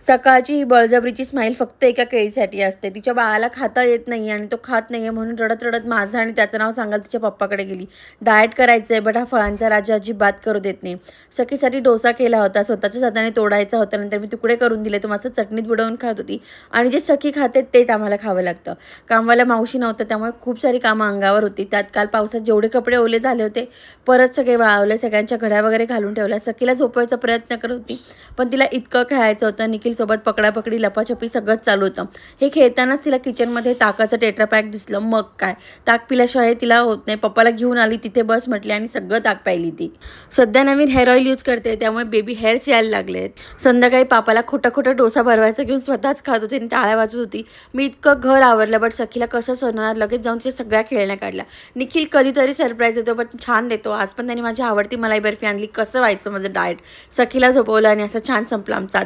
सकाळची ही बळजबरीची स्माईल फक्त एका केळीसाठी असते. तिच्या बाळाला खाता येत नाही आणि तो खात नाहीये म्हणून रडत-रडत माझं आणि त्याचं नाव सांगायला तिच्या पप्पाकडे गेली. डाएट करायचंय बट हा फळांचा राजा अजिबात करू देत नाही. सखीसाठी डोसा केला होता. स्वतःच्याच हाताने तोडायचा होता. नंतर मी तुकडे करून दिले. तो मस्त चटणीत बुडवून खात होती आणि जे सखी खाते तेच आम्हाला खावं लागतं. कामवाल्या मावशी नव्हत्या त्यामुळे खूप सारी कामं अंगावर होती. त्यात काल पावसात जेवढे कपडे ओले झाले होते परत सगळे वाळवले. सगळ्यांच्या घड्या वगैरे घालून ठेवल्या. सखीला झोपवायचा प्रयत्न करत होती पण तिला इतकं खेळायचं होतं. निखिलसोबत पकडापकडी लपाछपी सगळंच चालू होतं. हे खेळतानाच तिला किचनमध्ये ताकाचं टेट्रापॅक दिसलं. मग काय, ताक पिल्याशिवाय तिला होत नाही. पप्पाला घेऊन आली, तिथे बस म्हटली आणि सगळं ताक प्यायली ती. सध्या नवीन हेअर ऑइल यूज करते त्यामुळे बेबी हेअर्स यायला लागलेत. संध्याकाळी पापाला खोटा खोटा डोसा भरवायचा घेऊन स्वतःच खात होती आणि टाळ्या वाजवत होती. मी इतकं घर आवरलं बट सखीला कसं सोडणार. लगेच जाऊन तिच्या सगळ्या खेळण्या काढल्या. निखिल कधीतरी सरप्राईज देतो बट छान देतो. आज पण त्याने माझी आवडती मलाई बर्फी आणली. कसं व्हायचं माझं डाएट. सखीला झोपवलं आणि असं छान संपलं आमचा